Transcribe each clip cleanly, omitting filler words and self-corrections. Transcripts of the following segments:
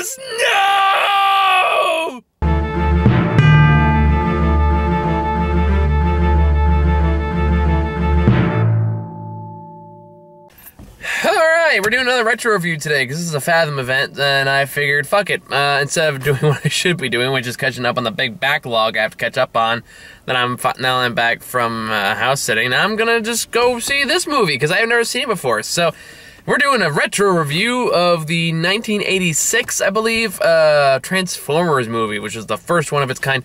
Optimus, no! Alright, we're doing another retro review today because this is a Fathom event, and I figured, fuck it, instead of doing what I should be doing, which is catching up on the big backlog I have to catch up on, now I'm back from house sitting, I'm gonna just go see this movie because I've never seen it before. So, we're doing a retro review of the 1986, I believe, Transformers movie, which was the first one of its kind.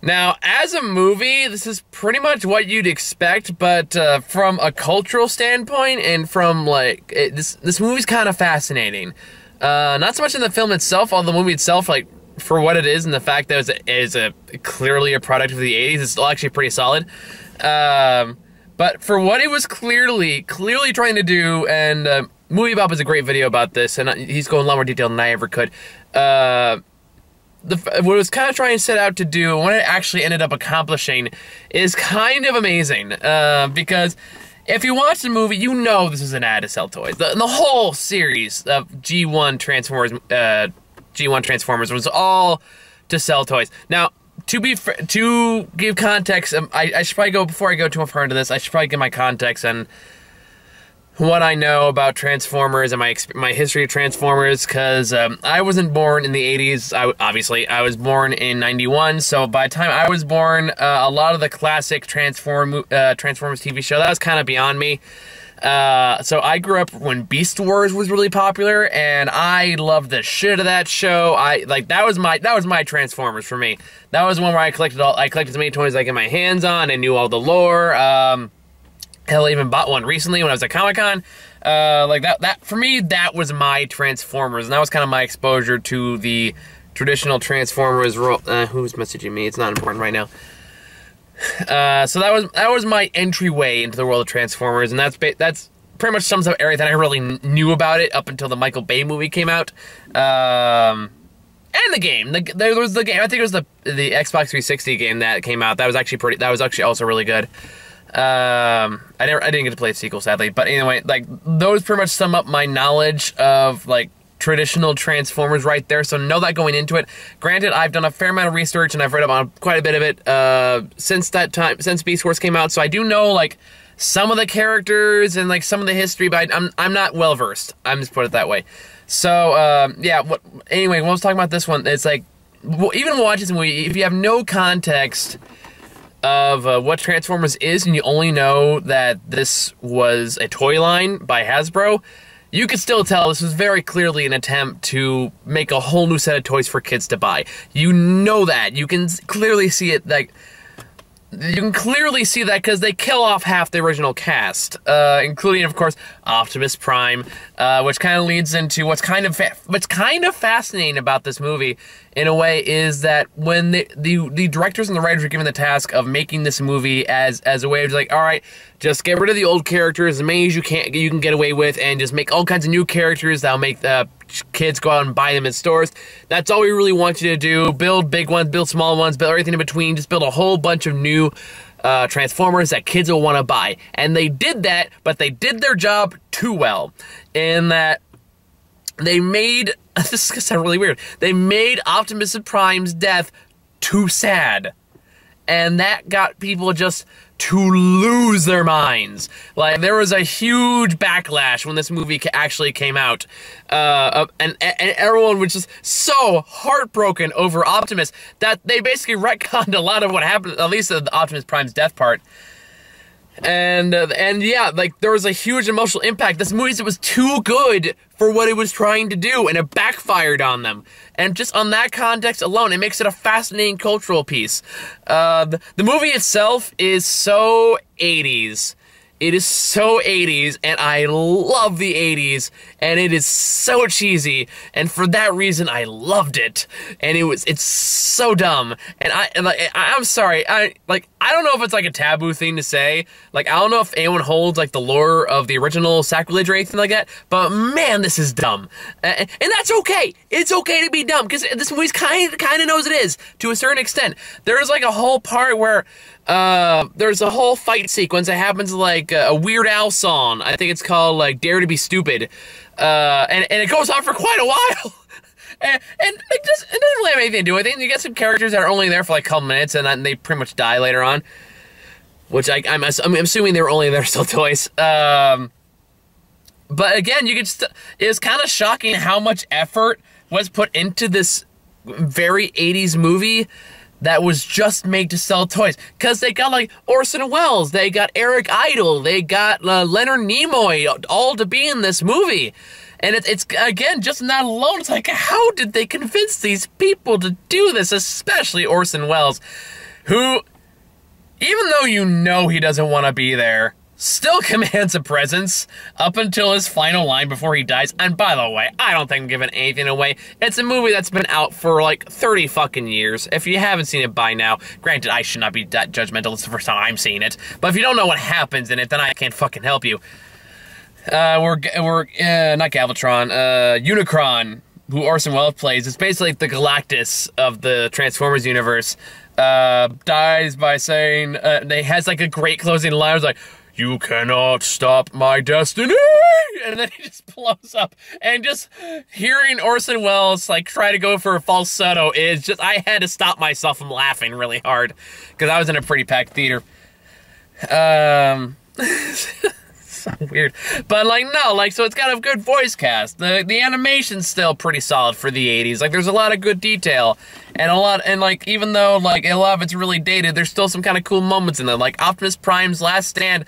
Now, as a movie, this is pretty much what you'd expect, but from a cultural standpoint and from, like, this movie's kind of fascinating. Not so much in the film itself, although the movie itself, like, for what it is and the fact that it is clearly a product of the 80s, it's still actually pretty solid. But for what it was clearly trying to do, and Movie Bob has a great video about this, and he's going a lot more detail than I ever could. What it was kind of trying to set out to do, and what it actually ended up accomplishing, is kind of amazing. Because if you watch the movie, you know this is an ad to sell toys. The whole series of G1 Transformers was all to sell toys. Now, to give context, I should probably go, before I go too far into this, I should probably give my context and what I know about Transformers and my history of Transformers, because I wasn't born in the 80s. Obviously, I was born in 91, so by the time I was born, a lot of the classic Transformers TV show, that was kind of beyond me. So I grew up when Beast Wars was really popular, and I loved the shit out of that show. That was my Transformers for me. That was one where I collected as many toys as I could get my hands on. I knew all the lore. Hell, I even bought one recently when I was at Comic-Con. For me, that was my Transformers, and that was kind of my exposure to the traditional Transformers. Who's messaging me? It's not important right now. So that was my entryway into the world of Transformers, and that's pretty much sums up everything I really knew about it up until the Michael Bay movie came out. And the game. There was the game. I think it was the Xbox 360 game that came out. That was actually also really good. I didn't get to play the sequel, sadly, but anyway, like, those pretty much sum up my knowledge of, like, traditional Transformers right there, so know that going into it. Granted, I've done a fair amount of research, and I've read up on quite a bit of it, since Beast Wars came out, so I do know, like, some of the characters and, like, some of the history, but I'm not well-versed. I'm just put it that way. So, yeah, anyway, when I was talking about this one, it's like, even watching this movie, if you have no context of what Transformers is, and you only know that this was a toy line by Hasbro, you could still tell this was very clearly an attempt to make a whole new set of toys for kids to buy. You know that. You can clearly see it, like, you can clearly see that because they kill off half the original cast, including, of course, Optimus Prime, which kind of leads into what's kind of fascinating about this movie, in a way, is that when the directors and the writers were given the task of making this movie as a way of, like, all right, just get rid of the old characters as many as you can get away with, and just make all kinds of new characters that'll make the kids go out and buy them in stores. That's all we really want you to do. Build big ones, build small ones, build everything in between. Just build a whole bunch of new Transformers that kids will want to buy. And they did that, but they did their job too well. In that they made, this is gonna sound really weird, they made Optimus Prime's death too sad. And that got people just to lose their minds. Like, there was a huge backlash when this movie actually came out. And everyone was just so heartbroken over Optimus that they basically retconned a lot of what happened, at least the Optimus Prime's death part. And yeah, like, there was a huge emotional impact. This movie was too good for what it was trying to do, and it backfired on them. And just on that context alone, it makes it a fascinating cultural piece. The movie itself is so 80s. It is so 80s, and I love the 80s, and it is so cheesy, and for that reason, I loved it. And it's so dumb, and I'm sorry, I don't know if it's like a taboo thing to say. Like, I don't know if anyone holds, like, the lore of the original sacrilege or anything like that, but man, this is dumb. And that's okay. It's okay to be dumb, because this movie kind of knows it is, to a certain extent. There's, like, a whole part where there's a whole fight sequence that happens like a Weird Al song. I think it's called like Dare to Be Stupid. And it goes on for quite a while. and it doesn't really have anything to do with it. You get some characters that are only there for like a couple minutes and then they pretty much die later on. Which I'm assuming they were only there to sell toys. But again, it was kind of shocking how much effort was put into this very 80s movie that was just made to sell toys. Because they got, like, Orson Welles, they got Eric Idle, they got Leonard Nimoy, all to be in this movie. And it's again, just not alone. It's like, how did they convince these people to do this? Especially Orson Welles, who, even though you know he doesn't want to be there, still commands a presence up until his final line before he dies. And by the way, I don't think I'm giving anything away. It's a movie that's been out for like 30 fucking years. If you haven't seen it by now, granted, I should not be that judgmental. It's the first time I'm seeing it. But if you don't know what happens in it, then I can't fucking help you. We're not Galvatron, Unicron, who Orson Welles plays, is basically the Galactus of the Transformers universe. Dies by saying, he has like a great closing line. It's like, "You cannot stop my destiny!" And then he just blows up. And just hearing Orson Welles like try to go for a falsetto is just, I had to stop myself from laughing really hard. Because I was in a pretty packed theater. So weird. But like, no, like, so it's got a good voice cast. The animation's still pretty solid for the 80s. Like, there's a lot of good detail. And like, even though like a lot of it's really dated, there's still some kind of cool moments in there. Like Optimus Prime's last stand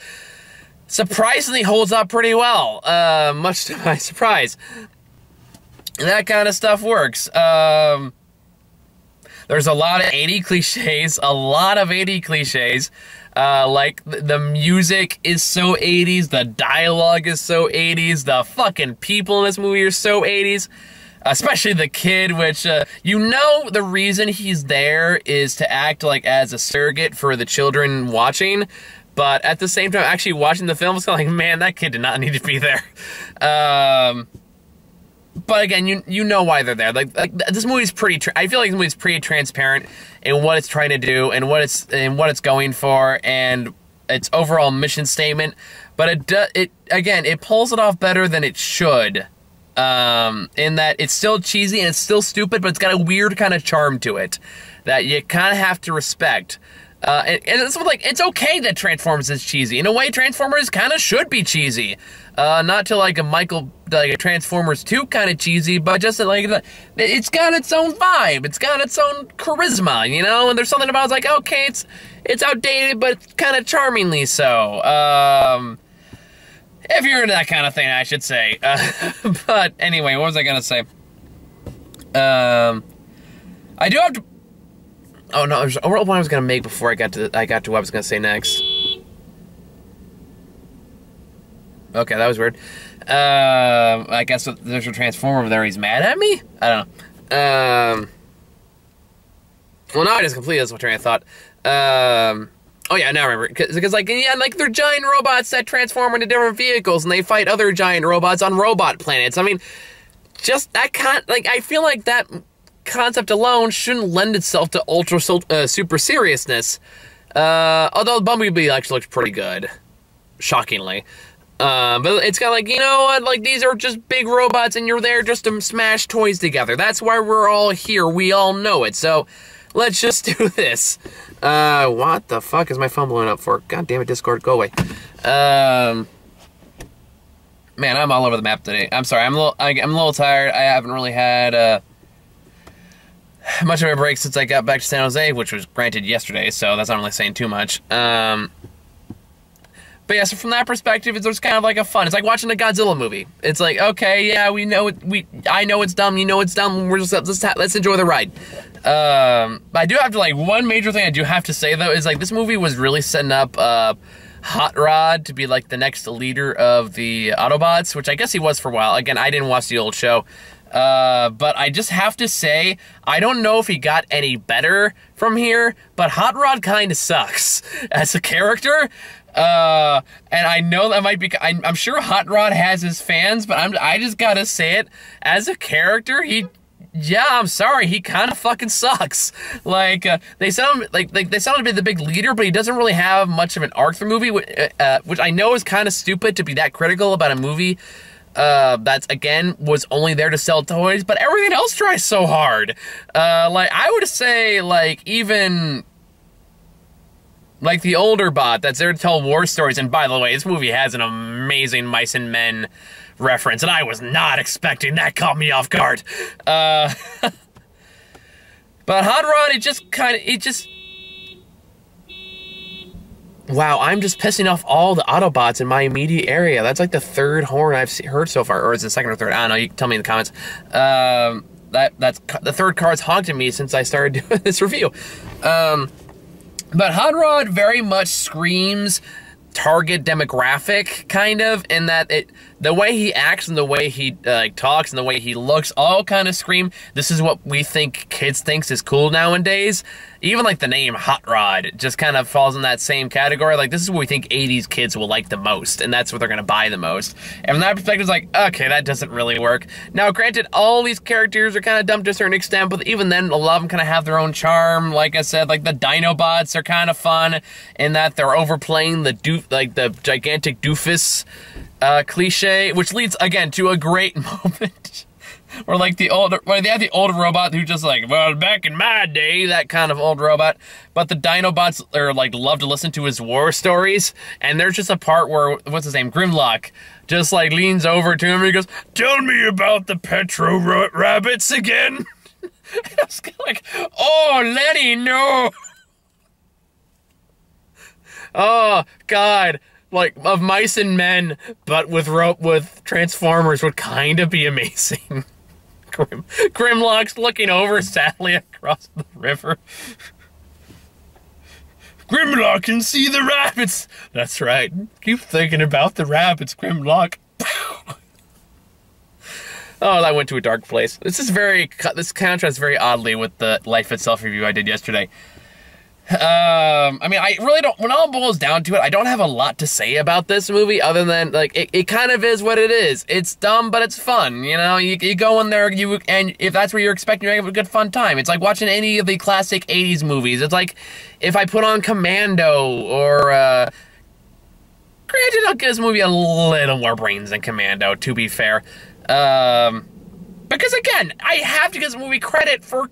surprisingly holds up pretty well. Much to my surprise. That kind of stuff works. There's a lot of 80 cliches. Like, the music is so 80s, the dialogue is so 80s, the fucking people in this movie are so 80s. Especially the kid, which, you know the reason he's there is to act, like, as a surrogate for the children watching. But at the same time, actually watching the film, it's kind of like, man, that kid did not need to be there. But again, you know why they're there. Like this movie's I feel like this movie's pretty transparent in what it's trying to do and what it's going for and its overall mission statement. But it pulls it off better than it should. In that it's still cheesy and it's still stupid, but it's got a weird kind of charm to it that you kind of have to respect. And it's like, it's okay that Transformers is cheesy. In a way, Transformers kind of should be cheesy. Not to like a Transformers 2 kind of cheesy, but just like, it's got its own vibe. It's got its own charisma, you know? And there's something about it's like, okay, it's outdated, but kind of charmingly so. If you're into that kind of thing, I should say. But anyway, what was I gonna say? I do have to... Oh no, there's a one I was gonna make before I got to what I was gonna say next. Okay, that was weird. I guess there's a Transformer over there. He's mad at me? I don't know. Well, now I just completely lost my train of thought. Oh yeah, now I remember. Because like, yeah, like they're giant robots that transform into different vehicles, and they fight other giant robots on robot planets. I mean, just that I feel like that concept alone shouldn't lend itself to ultra super seriousness. Although Bumblebee actually looks pretty good, shockingly. But it's kind of like, you know what, like, these are just big robots and you're there just to smash toys together. That's why we're all here. We all know it. So, let's just do this. What the fuck is my phone blowing up for? God damn it, Discord, go away. Man, I'm all over the map today. I'm sorry, I'm a little tired. I haven't really had, much of a break since I got back to San Jose, which was granted yesterday, so that's not really saying too much. But yeah, so from that perspective, it's kind of like a fun. It's like watching a Godzilla movie. It's like, okay, yeah, we know it. I know it's dumb. You know it's dumb. We're just let's enjoy the ride. I do have to, like, one major thing I do have to say though is like this movie was really setting up Hot Rod to be like the next leader of the Autobots, which I guess he was for a while. Again, I didn't watch the old show. But I just have to say, I don't know if he got any better from here, but Hot Rod kind of sucks as a character. And I know that might be, I'm sure Hot Rod has his fans, but I just gotta say it, as a character, yeah, I'm sorry, he kind of fucking sucks. Like, they sound they sound to be the big leader, but he doesn't really have much of an arc through the movie, which I know is kind of stupid to be that critical about a movie that's, again, was only there to sell toys, but everything else tries so hard. Like, I would say, like, even, like, the older bot that's there to tell war stories, and by the way, this movie has an amazing Mice and Men reference, and I was not expecting that. Caught me off guard. But Hot Rod, it just... Wow, I'm just pissing off all the Autobots in my immediate area. That's like the third horn I've heard so far, or is it the second or third? I don't know, you can tell me in the comments. That's the third card's haunted me since I started doing this review. But Hot Rod very much screams target demographic, kind of, in that the way he acts and the way he talks and the way he looks all kind of scream, this is what we think kids thinks is cool nowadays. Even like the name Hot Rod just kind of falls in that same category. Like, this is what we think 80s kids will like the most, and that's what they're going to buy the most. And from that perspective, it's like, okay, that doesn't really work. Now, granted, all these characters are kind of dumb to a certain extent, but even then, a lot of them kind of have their own charm. Like I said, like the Dinobots are kind of fun in that they're overplaying the gigantic doofus cliche, which leads, again, to a great moment. Or like they have the old robot who just like, well, back in my day, that kind of old robot. But the Dinobots are like, love to listen to his war stories. And there's just a part where, what's his name, Grimlock, just like leans over to him and he goes, tell me about the Petro rabbits again. I was like, oh, Lenny, no. Oh, God. Like, of Mice and Men, but with Transformers would kind of be amazing. Grimlock's looking over sadly across the river. Grimlock can see the rabbits! That's right. Keep thinking about the rabbits, Grimlock. Oh, that went to a dark place. This contrasts very oddly with the Life Itself review I did yesterday. I mean, I really don't, when all boils down to it, I don't have a lot to say about this movie other than, like, it kind of is what it is. It's dumb, but it's fun, you know? You go in there, and if that's what you're expecting, you're gonna have a good fun time. It's like watching any of the classic 80s movies. It's like if I put on Commando, or, granted, I'll give this movie a little more brains than Commando, to be fair. Because, again, I have to give this movie credit for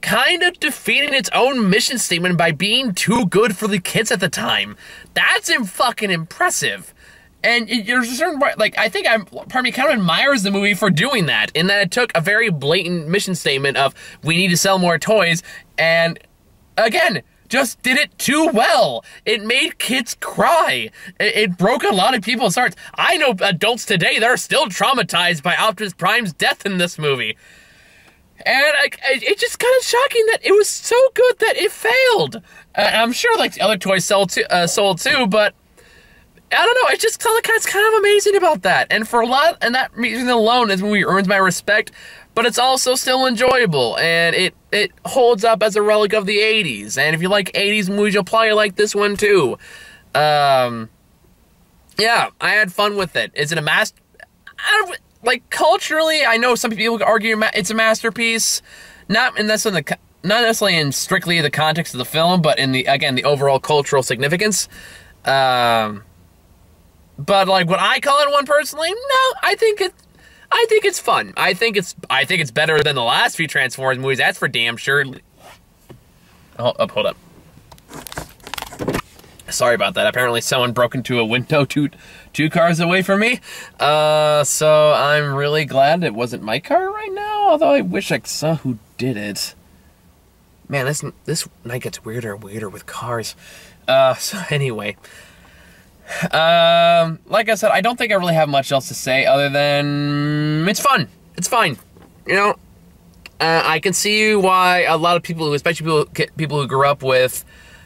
kind of defeating its own mission statement by being too good for the kids at the time. That's fucking impressive. And there's a certain part, like, I think part of me kind of admires the movie for doing that, in that it took a very blatant mission statement of, we need to sell more toys, and, again, just did it too well. It made kids cry. It broke a lot of people's hearts. I know adults today that are still traumatized by Optimus Prime's death in this movie. And it's just kind of shocking that it was so good that it failed. I'm sure like the other toys sold too, but I don't know. It's just kind of amazing about that. And for a lot, and that reason alone, this movie earns my respect. But it's also still enjoyable, and it holds up as a relic of the 80s. And if you like 80s movies, you'll probably like this one too. Yeah, I had fun with it. Is it a like, culturally, I know some people argue it's a masterpiece. Not necessarily in strictly the context of the film, but in the overall cultural significance. But like, would I call it one personally? No, I think it's fun. I think it's better than the last few Transformers movies. That's for damn sure. Hold up. Sorry about that. Apparently someone broke into a window two cars away from me. So I'm really glad it wasn't my car right now, although I wish I saw who did it. Man, this night gets weirder and weirder with cars. So anyway. Like I said, I don't think I really have much else to say other than it's fun. It's fine. You know, I can see why a lot of people, especially people who grew up with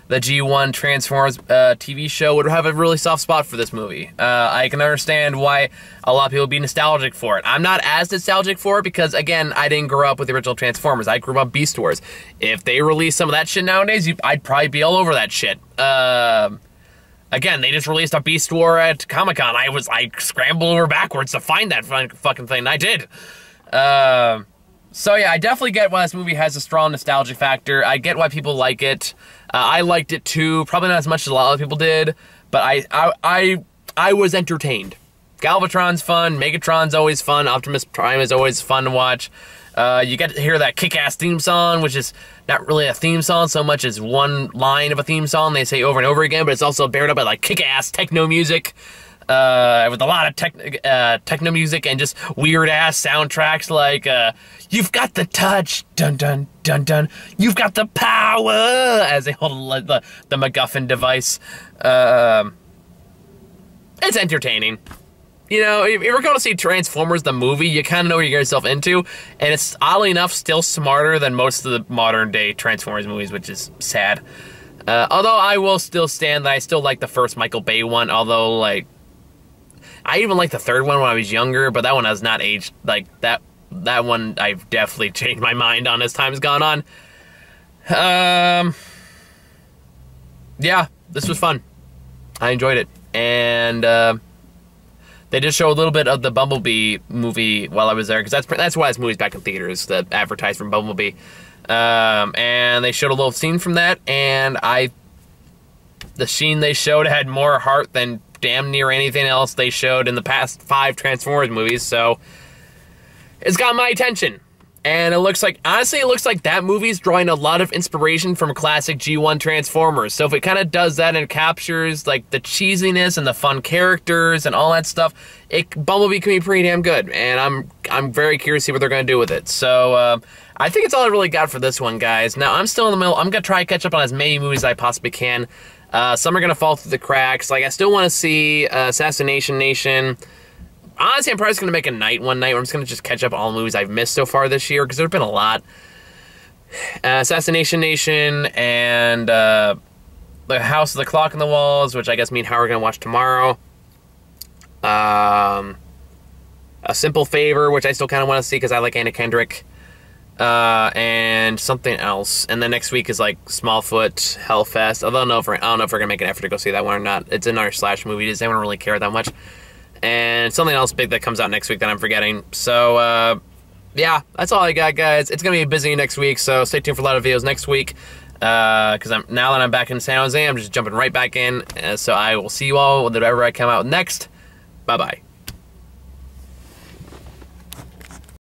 the G1 Transformers TV show, would have a really soft spot for this movie. I can understand why a lot of people would be nostalgic for it. I'm not as nostalgic for it because, again, I didn't grow up with the original Transformers. I grew up Beast Wars. If they release some of that shit nowadays, I'd probably be all over that shit. Again, they just released a Beast War at Comic-Con. I scrambled over backwards to find that fucking thing, and I did. So yeah, I definitely get why this movie has a strong nostalgia factor. I get why people like it. I liked it too. Probably not as much as a lot of people did, but I was entertained. Galvatron's fun. Megatron's always fun. Optimus Prime is always fun to watch. You get to hear that kick-ass theme song, which is not really a theme song so much as one line of a theme song they say over and over again, but it's also paired up by like kick-ass techno music. With a lot of techno music and just weird-ass soundtracks like, you've got the touch, dun-dun, dun-dun, you've got the power, as they hold the MacGuffin device. It's entertaining. You know, if you're going to see Transformers the movie, you kind of know what you get yourself into, and it's, oddly enough, still smarter than most of the modern-day Transformers movies, which is sad. Although I will still stand that I still like the first Michael Bay one, although, like, I even liked the third one when I was younger, but that one has not aged, like, that one I've definitely changed my mind on as time's gone on. Yeah, this was fun. I enjoyed it, and, they just show a little bit of the Bumblebee movie while I was there, because that's why this movie's back in theaters, the advertisement from Bumblebee. And they showed a little scene from that, and the scene they showed had more heart than damn near anything else they showed in the past 5 Transformers movies, so it's got my attention. And it looks like, honestly, it looks like that movie's drawing a lot of inspiration from classic G1 Transformers. So if it kind of does that and captures, like, the cheesiness and the fun characters and all that stuff, Bumblebee can be pretty damn good. And I'm very curious to see what they're going to do with it. So, I think it's all I really got for this one, guys. Now, I'm still in the middle. I'm going to try to catch up on as many movies as I possibly can. Some are going to fall through the cracks. Like, I still want to see Assassination Nation. Honestly, I'm probably just going to make a night one night where I'm just going to just catch up on all the movies I've missed so far this year, because there's been a lot. Assassination Nation and The House of the Clock on the Walls, which I guess me and Howard are going to watch tomorrow. A Simple Favor, which I still kind of want to see because I like Anna Kendrick. And something else. And then next week is like Smallfoot, Hellfest. I don't know if we're going to make an effort to go see that one or not. It's another Slash movie. Does anyone really care that much? And something else big that comes out next week that I'm forgetting. So, yeah, that's all I got, guys. It's going to be busy next week, so stay tuned for a lot of videos next week. Because now that I'm back in San Jose, I'm just jumping right back in. So I will see you all whenever I come out next. Bye-bye.